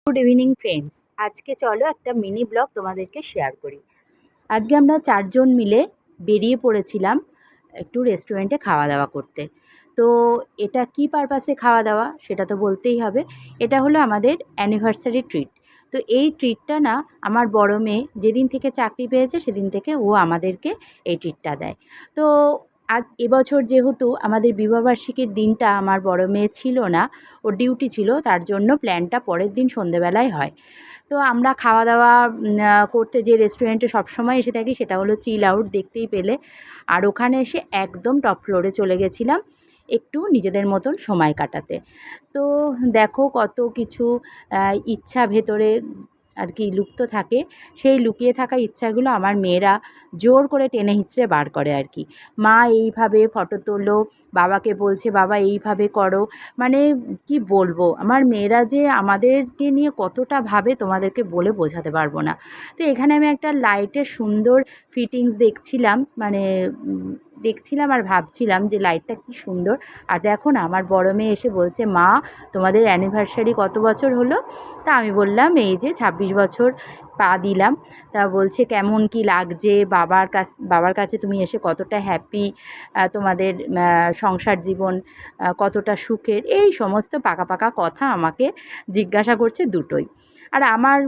Good evening friends. আজকে চলো একটা মিনি ব্লগ তোমাদেরকে শেয়ার করি। আজকে আমরা 4 জন মিলে বেরিয়ে পড়েছিলাম একটু রেস্টুরেন্টে খাওয়া দাওয়া করতে। তো এটা কি পারপাসে খাওয়া দাওয়া সেটা তো বলতেই হবে। এটা হলো আমাদের অ্যানিভার্সারি ট্রিট। তো এই ট্রিটটা না আমার বড় মেয়ে যেদিন থেকে চাকরি পেয়েছে সেদিন থেকে ও আমাদেরকে এই ট্রিটটা দেয়। তো আজ এবছর যেহেতু আমাদের বিবাহবার্ষিকীর দিনটা আমার বড় মেয়ে ছিল না, ওর ডিউটি ছিল, তার জন্য প্ল্যানটা পরের দিন সন্ধেবেলায় হয়। তো আমরা খাওয়া দাওয়া করতে যে রেস্টুরেন্টে সবসময় এসে থাকি সেটা হলো চিল আউট, দেখতেই পেলে। আর ওখানে এসে একদম টপ ফ্লোরে চলে গেছিলাম একটু নিজেদের মতন সময় কাটাতে। তো দেখো কত কিছু ইচ্ছা ভেতরে আর কি লুপ্ত থাকে। সেই লুকিয়ে থাকা ইচ্ছাগুলো আমার মেয়েরা জোর করে টেনে হিঁচড়ে বার করে আর কি। মা এইভাবে ফটো তোলো, বাবাকে বলছে বাবা এইভাবে করো। মানে কি বলবো, আমার মেয়েরা যে আমাদেরকে নিয়ে কতটা ভাবে তোমাদেরকে বলে বোঝাতে পারবো না। তো এখানে আমি একটা লাইটের সুন্দর ফিটিংস দেখছিলাম, মানে দেখছিলাম আর ভাবছিলাম যে লাইটটা কি সুন্দর। আর দেখো না, আমার বড় মেয়ে এসে বলছে মা তোমাদের অ্যানিভার্সারি কত বছর হলো? তা আমি বললাম এই যে 26 বছর পা দিলাম। তা বলছে কেমন কি লাগছে, বাবার কাছে তুমি এসে কতটা হ্যাপি, তোমাদের সংসার জীবন কতটা সুখের, এই সমস্ত পাকা পাকা কথা আমাকে জিজ্ঞাসা করছে দুটোই। আর আমার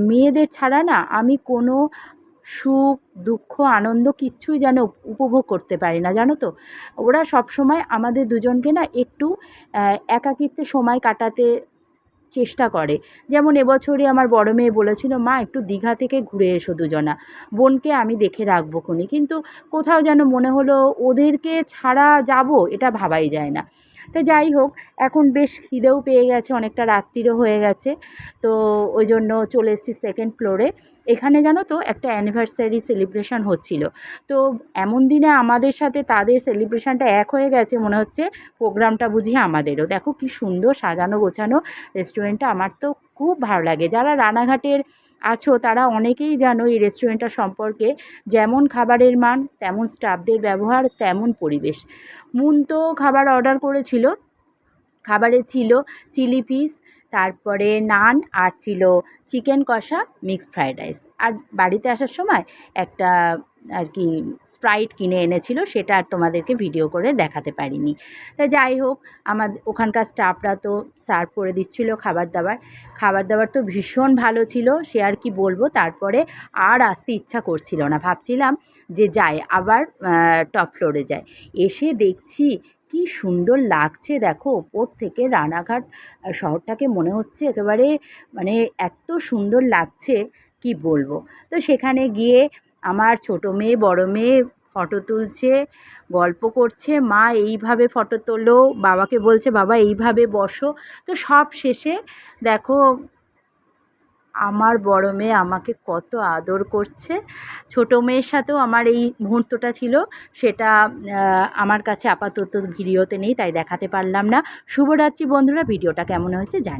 মেয়েদের ছাড়া না আমি কোনো সুখ দুঃখ আনন্দ কিচ্ছুই যেন উপভোগ করতে পারি না, জানো তো। ওরা সবসময় আমাদের দুজনকে না একটু একাকিত্বে সময় কাটাতে চেষ্টা করে। যেমন এবছরই আমার বড় মেয়ে বলেছিল মা একটু দীঘা থেকে ঘুরে এসো দুজনা, বোনকে আমি দেখে রাখবো খুনি। কিন্তু কোথাও যেন মনে হলো ওদেরকে ছাড়া যাব, এটা ভাবাই যায় না। তো যাই হোক, এখন বেশ খিদেও পেয়ে গেছে, অনেকটা রাত্রিরও হয়ে গেছে। তো ওই জন্য চলে এসেছি সেকেন্ড ফ্লোরে। এখানে জানো তো একটা অ্যানিভার্সারি সেলিব্রেশন হচ্ছিল। তো এমন দিনে আমাদের সাথে তাদের সেলিব্রেশনটা এক হয়ে গেছে, মনে হচ্ছে প্রোগ্রামটা বুঝি আমাদেরও। দেখো কি সুন্দর সাজানো গোছানো রেস্টুরেন্টটা, আমার তো খুব ভালো লাগে। যারা রানাঘাটের আছো তারা অনেকেই জানো এই রেস্টুরেন্টটা সম্পর্কে। যেমন খাবারের মান, তেমন স্টাফদের ব্যবহার, তেমন পরিবেশ। মুন তো খাবার অর্ডার করেছিল, খাবারে ছিল চিলি ফিশ, তারপরে নান, আর ছিল চিকেন কষা, মিক্সড ফ্রায়েড রাইস। আর বাড়িতে আসার সময় একটা আর কি স্প্রাইট কিনে এনেছিল, সেটা আর তোমাদেরকে ভিডিও করে দেখাতে পারিনি। তা যাই হোক, ওখানকার স্টাফরা তো সার্ভ করে দিচ্ছিল খাবার দাবার তো ভীষণ ভালো ছিল, সে আর কি বলবো। তারপরে আর আসতে ইচ্ছা করছিল না, ভাবছিলাম যে যাই আবার টপ ফ্লোরে যাই। এসে দেখছি কি সুন্দর লাগছে, দেখো ওপর থেকে রানাঘাট শহরটাকে মনে হচ্ছে একেবারে, মানে এত সুন্দর লাগছে কি বলবো। তো সেখানে গিয়ে আমার ছোটো মেয়ে বড় মেয়ে ফটো তুলছে, গল্প করছে, মা এইভাবে ফটো তোলো, বাবাকে বলছে বাবা এইভাবে বসো। তো সব শেষে দেখো আমার বড় মেয়ে আমাকে কত আদর করছে। ছোটো মেয়ের সাথেও আমার এই মুহূর্তটা ছিল, সেটা আমার কাছে আপাতত ভিডিওতে নেই, তাই দেখাতে পারলাম না। শুভরাত্রি বন্ধুরা, ভিডিওটা কেমন হয়েছে জানি।